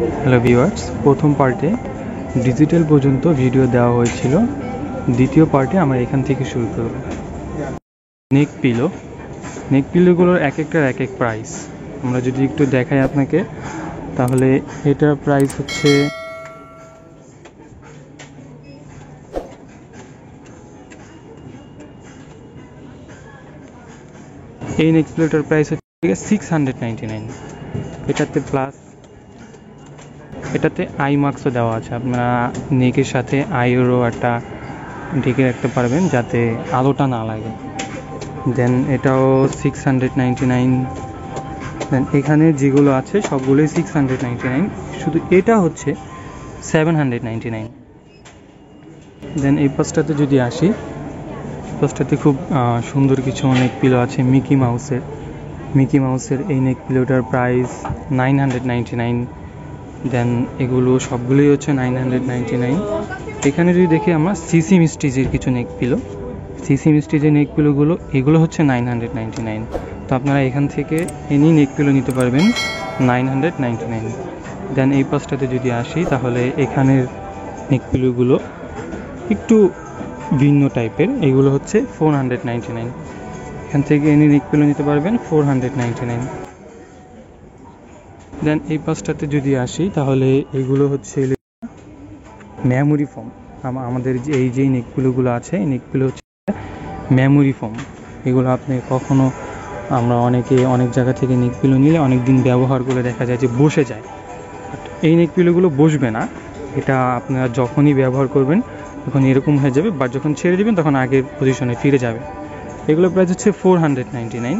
Hello viewers, প্রথম পার্টে digital পর্যন্ত ভিডিও দেওয়া হয়েছিল। দ্বিতীয় পার্টে আমরা এখান থেকে শুরু করব। নেক পিলোগুলোর এক একটার এক এক প্রাইস। আমরা যদি একটু দেখাই আপনাকে, তাহলে এটার প্রাইস হচ্ছে এই নেক পিলোটার প্রাইস হচ্ছে 699। এটাতে আই মার্কসও দেওয়া আছে। আপনারা নেকের সাথে আইয়েরও একটা ঢেকে রাখতে পারবেন যাতে আলোটা না লাগে। দেন এটাও 699। দেন এখানে যেগুলো আছে সবগুলোই 699, শুধু এটা হচ্ছে 799। দেন এই পাশটাতে যদি আসি, পাশটাতে খুব সুন্দর কিছু নেক পিলো আছে। মিকি মাউসের এই নেক পিলোটার প্রাইস 999। দেন এগুলো সবগুলোই হচ্ছে 999। এখানে যদি দেখি আমরা সিসি মিস্টিজের কিছু নেক পিলোগুলো এগুলো হচ্ছে 999। তো আপনারা এখান থেকে এনি নেক পিলো নিতে পারবেন 999। দেন এই পাশটাতে যদি আসি, তাহলে এখানের নেক পিলোগুলো একটু ভিন্ন টাইপের। এগুলো হচ্ছে 499। এখান থেকে এনি নেক পিলো নিতে পারবেন 499। দেন এই পাশটাতে যদি আসি, তাহলে এগুলো হচ্ছে মেমোরি ফোম। আমাদের যেই নেক পিলোগুলো আছে, এই নেক পিলো হচ্ছে মেমোরি ফোম। এগুলো আপনি কখনো অনেক জায়গা থেকে নেক পিলো নিলে অনেক দিন ব্যবহার করে দেখা যায় যে বসে যায়। এই নেক পিলোগুলো বসবে না, এটা আপনারা যখনই ব্যবহার করবেন তখন এরকম হয়ে যাবে, বা যখন ছেড়ে দেবেন তখন আগের পজিশনে ফিরে যাবে। এগুলোর প্রাইস হচ্ছে 499।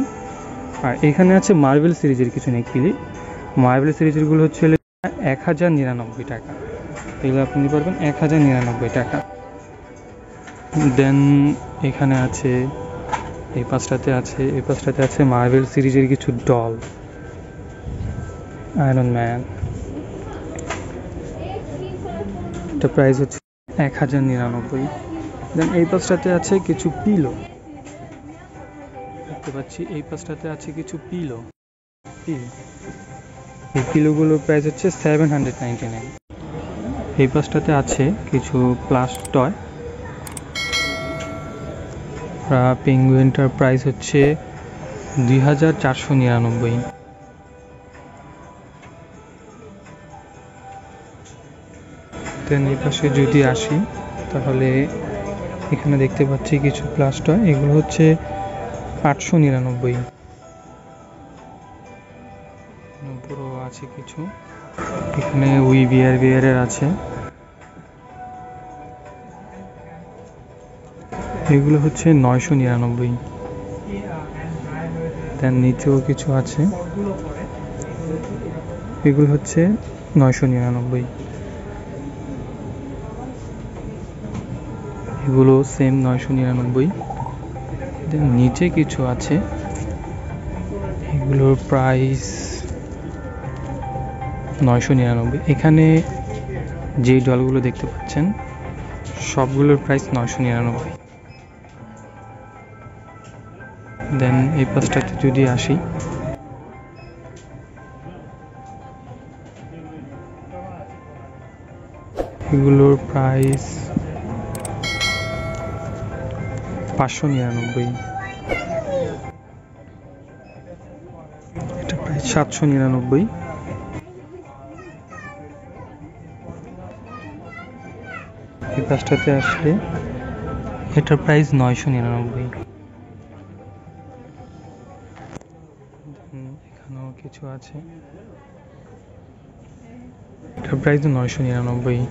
আর এখানে আছে মার্বেল সিরিজের কিছু নেক পিলো। মার্বেল সিরিজেরগুলো হচ্ছে 1099 টাকা। এগুলো আপনি নিতে পারবেন 1099 টাকা। দেন এখানে আছে, এই পাশটাতে আছে মার্বেল সিরিজের কিছু ডল, আয়রন ম্যান। এটা প্রাইস হচ্ছে 1099। দেন এই পাশটাতে আছে কিছু পিলো, দেখতে পাচ্ছি এই পাশটাতে আছে কিছু পিলো। এই পিলোগুলোর প্রাইস হচ্ছে 799। এই পাশটাতে আছে কিছু প্লাস টয়। পেঙ্গুইনটার প্রাইস হচ্ছে 2499। দেন এই পাশে যদি আসি, তাহলে এখানে দেখতে পাচ্ছি কিছু প্লাস টয়। এগুলো হচ্ছে 899। উপরও আছে কিছু, এখানে বিয়ারের আছে, এগুলো হচ্ছে 999। দেন নিচেও কিছু আছে, এগুলো হচ্ছে 999। এগুলো সেম 999। দেন নিচে কিছু আছে, এগুলোর প্রাইস 999। এখানে যে ডলগুলো দেখতে পাচ্ছেন সবগুলোর প্রাইস 999। দেন এই পাশটাতে যদি আসি, এগুলোর প্রাইস 599। এটা প্রাইস 799। এই পাশটাতে আসলে এটার প্রাইস 999। এখানেও কিছু আছে, এটার প্রাইস 999।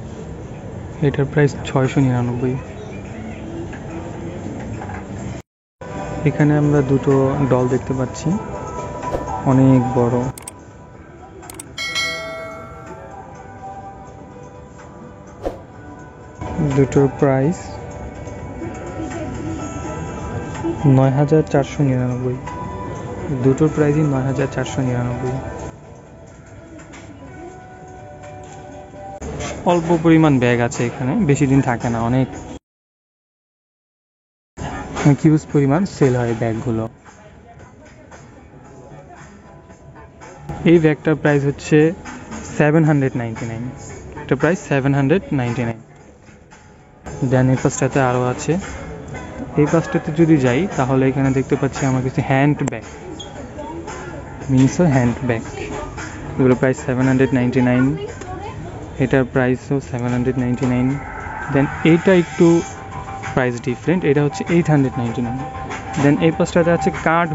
এটার প্রাইস 699। এখানে আমরা দুটো ডল দেখতে পাচ্ছি, অনেক বড়। দুটোর প্রাইস 9499। দুটোর প্রাইসই 9499। অল্প পরিমাণ ব্যাগ আছে এখানে, বেশি দিন থাকে না, অনেক হিউজ পরিমাণ সেল হয় ব্যাগগুলো। এই ব্যাগটার প্রাইস হচ্ছে 799, এটা প্রাইস 799। দেন এই পাশটাতে আরও আছে। এই পাশটাতে যদি যাই তাহলে এখানে দেখতে পাচ্ছি আমার কিছু hand bag, Miniso hand bag, এগুলো প্রাইস 799, এটার প্রাইসও 799। দেন এইটা একটু প্রাইস ডিফারেন্ট, এটা হচ্ছে 899। দেন এই পাশটাতে আছে কার্ড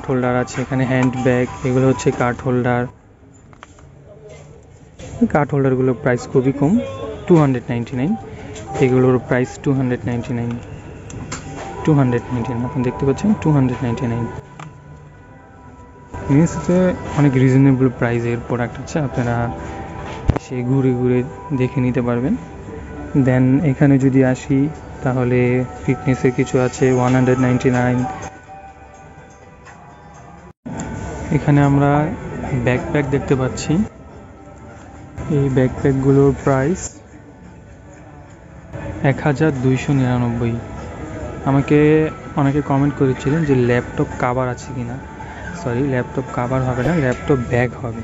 হোল্ডার আছে এখানে, হ্যান্ড ব্যাগ, এগুলো হচ্ছে কার্ড হোল্ডারগুলোর প্রাইস খুবই কম, 299। এগুলোর প্রাইস 299, আপনি দেখতে পাচ্ছেন 299। মিনিসোতে অনেক রিজনেবল প্রাইসের প্রোডাক্ট আছে, আপনারা সে ঘুরে ঘুরে দেখে নিতে পারবেন। দেন এখানে যদি আসি তাহলে ফিটনেসের কিছু আছে 199। এখানে আমরা ব্যাকপ্যাক দেখতে পাচ্ছি, এই ব্যাকপ্যাকগুলোর প্রাইস 1299। আমাকে অনেকে কমেন্ট করেছিলেন যে ল্যাপটপ কাভার আছে কিনা, সরি ল্যাপটপ কাভার হবে না, ল্যাপটপ ব্যাগ হবে।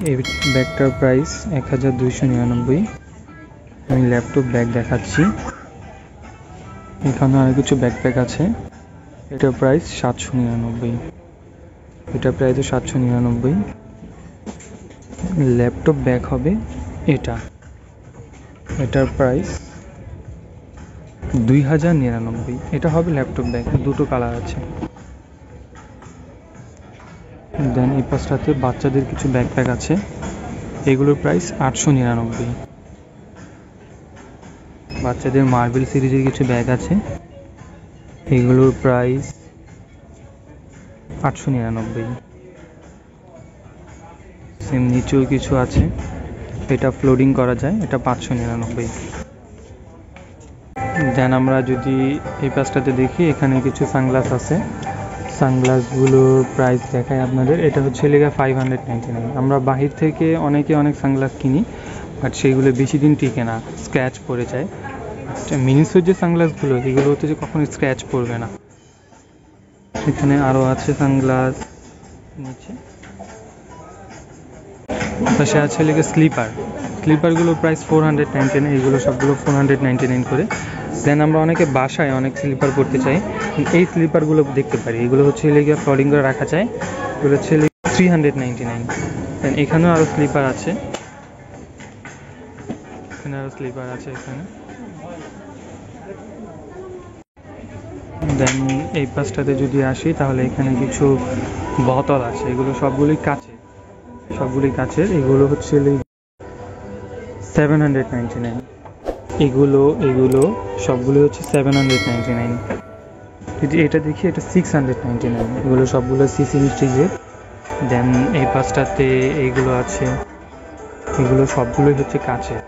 এই ব্যাগটার প্রাইস 1299। আমি ল্যাপটপ ব্যাগ দেখাচ্ছি, এখানে আরও কিছু ব্যাকপ্যাক আছে, এটার প্রাইস 799, এটার প্রাইসও 799। ল্যাপটপ ব্যাগ হবে এটার প্রাইস 2099, এটা হবে ল্যাপটপ ব্যাগ, দুটো কালার আছে। দেন এই পাশটাতে বাচ্চাদের কিছু ব্যাকপ্যাক আছে, এগুলোর প্রাইস 899। বাচ্চাদের মার্বেল সিরিজের কিছু ব্যাগ আছে, এগুলোর প্রাইস 899। সেম নিচেও কিছু আছে, এটা ফ্লোডিং করা যায়, এটা 599। দেন আমরা যদি এই পাশটাতে দেখি, এখানে কিছু সানগ্লাস আছে, সানগ্লাসগুলোর প্রাইস দেখায় আপনাদের, এটা হচ্ছে লেগা 599। আমরা বাহির থেকে অনেক সানগ্লাস কিনি, বাট সেইগুলো বেশি দিন টিকে না, স্ক্র্যাচ পড়ে যায়। মিনিসোর যে সানগ্লাসগুলো এগুলো হচ্ছে যে কখনো স্ক্র্যাচ পড়বে না। এখানে আরও আছে সানগ্লাস, নিচে পাশে আছে লেগে স্লিপারগুলো প্রাইস 499, এইগুলো সবগুলো 499 করে। দেন আমরা অনেকে বাসায় অনেক স্লিপার পরতে চাই, এই স্লিপারগুলো দেখতে পারি, এগুলো হচ্ছে লেগে ফ্লোরিং করে রাখা যায়, এগুলো হচ্ছে 399। দেন এখানেও আরও স্লিপার আছে, এখানে। দেন এই পাশটাতে যদি আসি তাহলে এখানে কিছু বোতল আছে, এগুলো সবগুলোই কাচের, এগুলো হচ্ছে 799। এগুলো সবগুলো হচ্ছে 799। যদি এটা দেখি এটা 699, এগুলো সবগুলো সিসি স্টিজের। দেন এই পাশটাতে এইগুলো আছে, এগুলো সবগুলোই হচ্ছে কাচের,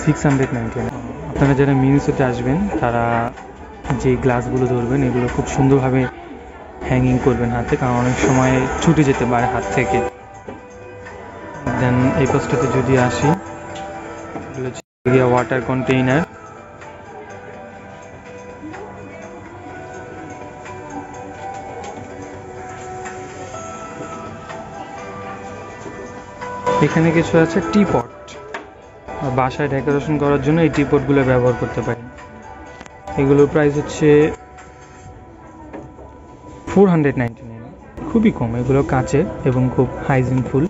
699। আপনারা যারা মিনিসোতে আসবেন তারা যে গ্লাসগুলো ধরবেন এগুলো খুব সুন্দরভাবে হ্যাঙ্গিং করবেন হাতে, কারণ অনেক সময় ছুটে যেতে পারে হাত থেকে। দেন এই পাশটাতে যদি আসি, এগুলো হচ্ছে ওয়াটার কন্টেইনার, এখানে কিছু আছে টিপট, বাসায় ডেকোরেশন করার জন্য এই টিপটগুলো ব্যবহার করতে পারেন। এগুলোর প্রাইস হচ্ছে 499, খুবই কম, এগুলো কাচের এবং খুব হাইজিনফুল।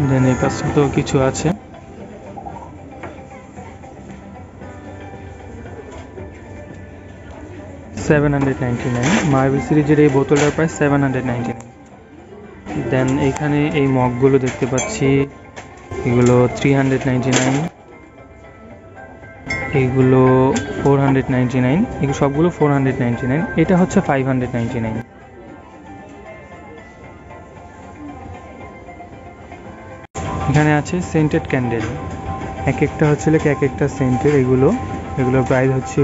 দেন এই পাশটাতেও কিছু আছে, $799। মার্বেল সিরিজের এই বোতলটার প্রাইস 799। দেন এখানে এই মগগুলো দেখতে পাচ্ছি, এগুলো 399, এগুলো 499, এগুলো সবগুলো 499, এটা হচ্ছে 599। এখানে আছে সেন্টেড ক্যান্ডেল, এক একটা হচ্ছে এক একটা সেন্টের, এগুলোর প্রাইস হচ্ছে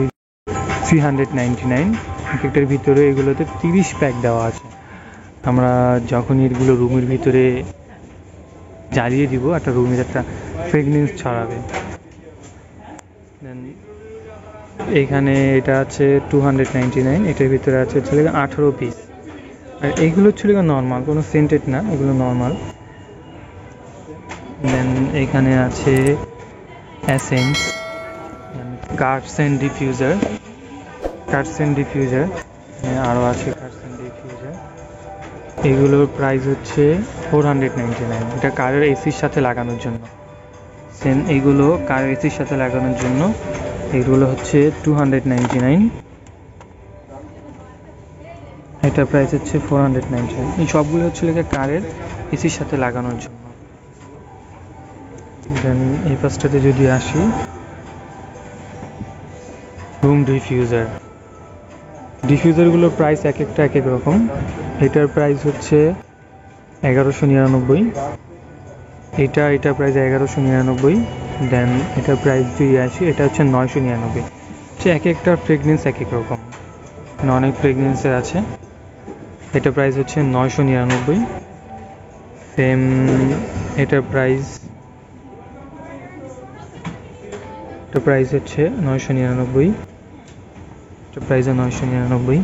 399। এক একটার ভিতরে এগুলোতে 30 প্যাক দেওয়া আছে। আমরা যখন এগুলো রুমের ভিতরে জ্বালিয়ে দিব, একটা রুমের একটা ফ্রেগনেন্স ছড়াবে। দেন এখানে এটা আছে 299, এটার ভিতরে আছে হচ্ছে 18 পিস। আর এইগুলো ছিল নর্মাল, কোনো সেন্টেড না, এগুলো নর্মাল। দেন এখানে আছে এসেন্স, কার্ডস অ্যান্ড ডিফিউজার, আরও আছে কার্ডস অ্যান্ড ডিফিউজার। এগুলোর প্রাইস হচ্ছে 499, এটা কারের এসির সাথে লাগানোর জন্য। এগুলো কারের এসির সাথে লাগানোর জন্য এগুলো হচ্ছে 299, এটা প্রাইস হচ্ছে 499। এই সবগুলো হচ্ছে কারের এসির সাথে লাগানোর জন্য। দেন এই পাশটাতে যদি আসি, রুম ডিফিউজারগুলোর প্রাইস এক একটা এক এক রকম। এটার প্রাইস হচ্ছে 1199, এটার প্রাইস 1199। দেন এটার প্রাইস যদি আসি, এটা হচ্ছে 999। এক একটা ফ্রেগনেন্স এক এক রকম, অনেক ফ্রেগনেন্সের আছে। এটা প্রাইস হচ্ছে 999। সেম এটার প্রাইস হচ্ছে 999, এটা প্রাইস 999।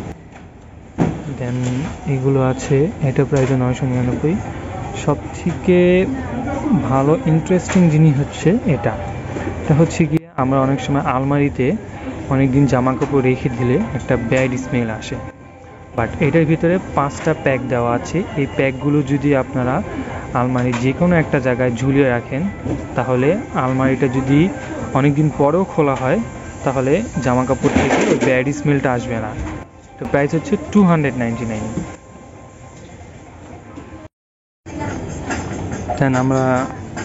দেন এগুলো আছে, এটা প্রাইস 999। সবথেকে ভালো ইন্টারেস্টিং জিনিস হচ্ছে এটা হচ্ছে গিয়ে আমরা অনেক সময় আলমারিতে অনেক দিন জামা কাপড় রেখে দিলে একটা ব্যাড স্মেল আসে, বাট এটার ভিতরে 5টা প্যাক দেওয়া আছে। এই প্যাকগুলো যদি আপনারা আলমারির যে কোনো একটা জায়গায় ঝুলিয়ে রাখেন, তাহলে আলমারিটা যদি অনেক দিন পরেও খোলা হয়, তাহলে জামা কাপড় থেকে ওই ব্যাড স্মেলটা আসবে না। তো প্রাইস হচ্ছে 299। দেন আমরা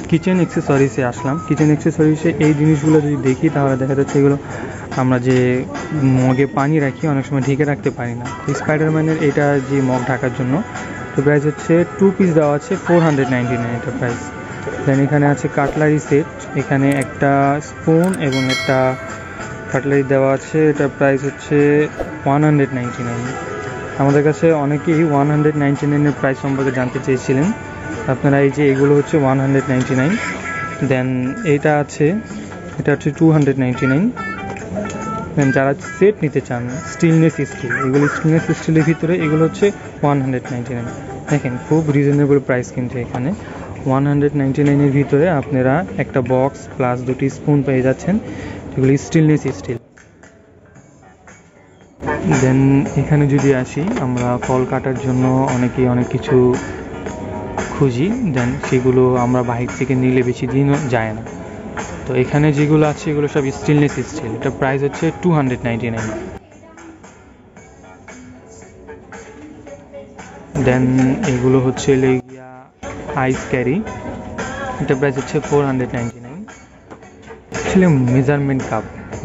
কিচেন অ্যাক্সেসরিজে আসলাম। কিচেন অ্যাক্সেসরিজে এই জিনিসগুলো যদি দেখি, তাহলে দেখা যাচ্ছে এগুলো আমরা যে মগে পানি রাখি অনেক সময় ঢেকে রাখতে পারি না। স্পাইডারম্যানের এটা যে মগ ঢাকার জন্য, তো প্রাইস হচ্ছে 2 পিস দেওয়া আছে 499 এটা প্রাইস। দেন এখানে আছে কাটলারি সেট, এখানে একটা স্পুন এবং একটা কাটলারি দেওয়া আছে, এটা প্রাইস হচ্ছে 199। আমাদের কাছে অনেকেই 199-এর প্রাইস সম্পর্কে জানতে চেয়েছিলেন, আপনারা এই যে এগুলো হচ্ছে 199। দেন এটা হচ্ছে 299। দেন যারা সেট নিতে চান স্টেনলেস স্টিল, এগুলো স্টেনলেস স্টিলের ভিতরে এগুলো হচ্ছে 199। দেখেন খুব রিজনেবল প্রাইস, কিন্তু এখানে 199-এর ভিতরে আপনারা একটা বক্স প্লাস 2টি স্পুন পেয়ে যাচ্ছেন, এগুলো স্টেনলেস স্টিল। দেন এখানে যদি আসি, আমরা ফল কাটার জন্য অনেকেই অনেক কিছু খুঁজি, দেন সেগুলো আমরা বাহির থেকে নিলে বেশি দিন যায় না। তো এখানে যেগুলো আছে এগুলো সব স্টেনলেস স্টিল, এটা প্রাইস হচ্ছে 299। দেন এগুলো হচ্ছে আইস ক্যারি, এটা প্রাইস হচ্ছে 499।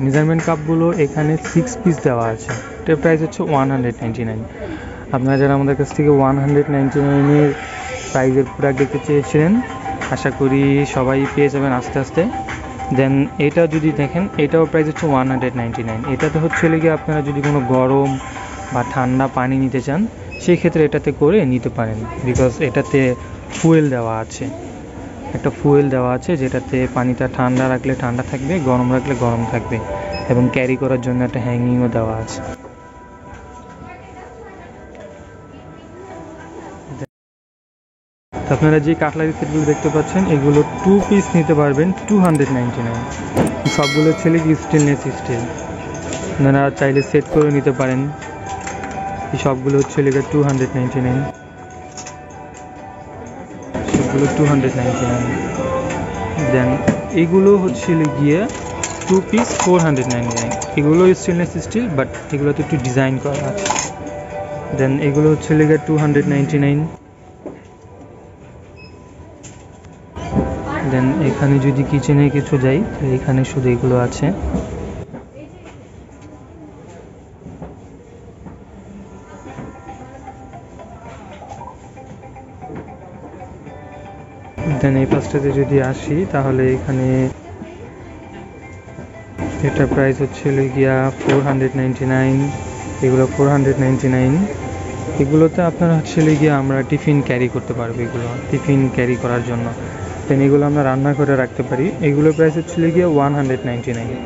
মেজারমেন্ট কাপগুলো এখানে 6 পিস দেওয়া আছে, এটার প্রাইস হচ্ছে 199। আপনারা যারা আমাদের কাছ থেকে 199-এর প্রাইজের প্রোডাক্ট দেখতে চেয়েছিলেন, আশা করি সবাই পেয়ে যাবেন আস্তে আস্তে। দেন এটা যদি দেখেন, এটাও প্রাইস হচ্ছে 199। এটাতে হচ্ছে আপনারা যদি কোনো গরম বা ঠান্ডা পানি নিতে চান, সেই ক্ষেত্রে এটাতে করে নিতে পারেন, বিকজ এটাতে ফুয়েল দেওয়া আছে, একটা ফুয়েল দেওয়া আছে যেটাতে পানিটা ঠান্ডা রাখলে ঠান্ডা থাকবে, গরম রাখলে গরম থাকবে, এবং ক্যারি করার জন্য একটা হ্যাঙ্গিংও দেওয়া আছে। আপনারা যে কাটলারি সেটগুলো দেখতে পাচ্ছেন, এগুলো 2 পিস নিতে পারবেন 299। সবগুলো ছিল কি স্টেনলেস স্টিল, আপনারা চাইলে সেট করে নিতে পারেন। এই সবগুলো হচ্ছে 299, সবগুলো 299। দেন এগুলো হচ্ছে 2 পিস 499। এগুলো স্টেনলেস স্টিল, বাট এগুলোতে একটু ডিজাইন করা আছে। দেন এগুলো হচ্ছে 299। দেন এখানে যদি কিচেনে কিছু যাই, তো এখানে শুধু এগুলো আছে। দেন এই পাশটাতে যদি আসি, তাহলে এখানে এটা প্রাইস হচ্ছে 499, এগুলো 499। এগুলোতে আপনারা হচ্ছে আমরা টিফিন ক্যারি করতে পারবো, এগুলো টিফিন ক্যারি করার জন্য। দেন এগুলো আমরা রান্না করে রাখতে পারি, এগুলোর প্রাইস হচ্ছে 199।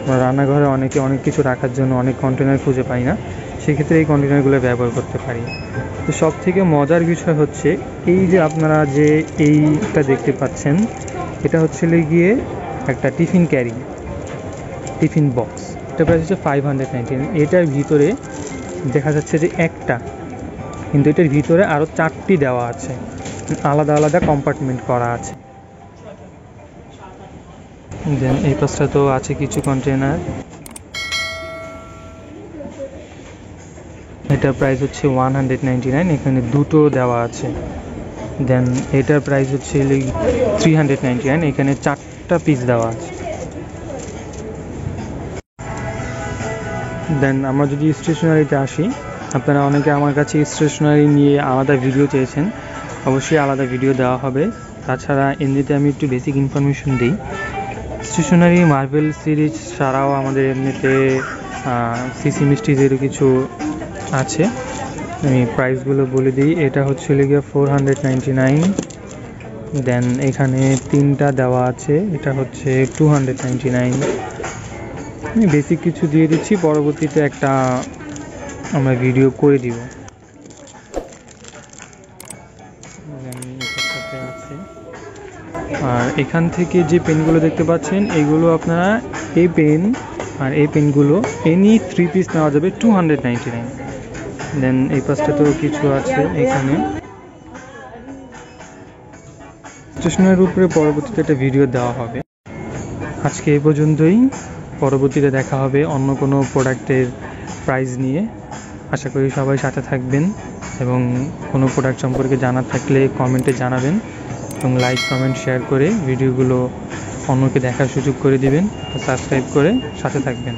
আমরা রান্নাঘরে অনেক কিছু রাখার জন্য অনেক কন্টেনার খুঁজে পাই না, সেক্ষেত্রে এই কন্টেনারগুলো ব্যবহার করতে পারি। তো সব থেকে মজার বিষয় হচ্ছে এই যে আপনারা যে এইটা দেখতে পাচ্ছেন, এটা হচ্ছে গিয়ে একটা টিফিন বক্স। এটা প্রাইস হচ্ছে 599। এটার ভিতরে দেখা যাচ্ছে যে একটা, কিন্তু এটার ভিতরে আরও 4টি দেওয়া আছে, আলাদা আলাদা কম্পার্টমেন্ট করা আছে। দেন এই পাশটা তো আছে কিছু কন্টেনার। এটার প্রাইস হচ্ছে 199, এখানে দুটো দেওয়া আছে। দেন এটার প্রাইস হচ্ছে 399, এখানে 4টা পিস দেওয়া আছে। দেন আমরা যদি স্টেশনারিতে আসি, আপনারা অনেকে আমার কাছে স্টেশনারি নিয়ে আলাদা ভিডিও চেয়েছেন, অবশ্যই আলাদা ভিডিও দেওয়া হবে। তাছাড়া এমনিতে আমি একটু বেসিক ইনফরমেশন দিই। স্টেশনারি মার্বেল সিরিজ ছাড়াও আমাদের এমনিতে সিসি মিস্ট্রিজেরও কিছু আছে, আমি প্রাইসগুলো বলে দিই। এটা হচ্ছে গিয়ে 499। দেন এখানে 3টা দেওয়া আছে, এটা হচ্ছে 299। আমি বেসিক কিছু দিয়ে দিচ্ছি, পরবর্তীতে একটা আমরা ভিডিও করে দিব। আছে আর এখান থেকে যে পেনগুলো দেখতে পাচ্ছেন, এগুলো আপনারা এই পেন আর এই পেনগুলো এনি 3 পিস নেওয়া যাবে 299। দেন এই পাশটা তো কিছু আছে এখানে। স্টেশনারির উপরে পরবর্তীতে একটা ভিডিও দেওয়া হবে। আজকে এই পর্যন্তই, পরবর্তীতে দেখা হবে অন্য কোনো প্রোডাক্টের প্রাইস নিয়ে। আশা করি সবাই সাথে থাকবেন এবং কোনো প্রোডাক্ট সম্পর্কে জানার থাকলে কমেন্টে জানাবেন এবং লাইক কমেন্ট শেয়ার করে ভিডিওগুলো অন্যকে দেখার সুযোগ করে দিবেন। সাবস্ক্রাইব করে সাথে থাকবেন।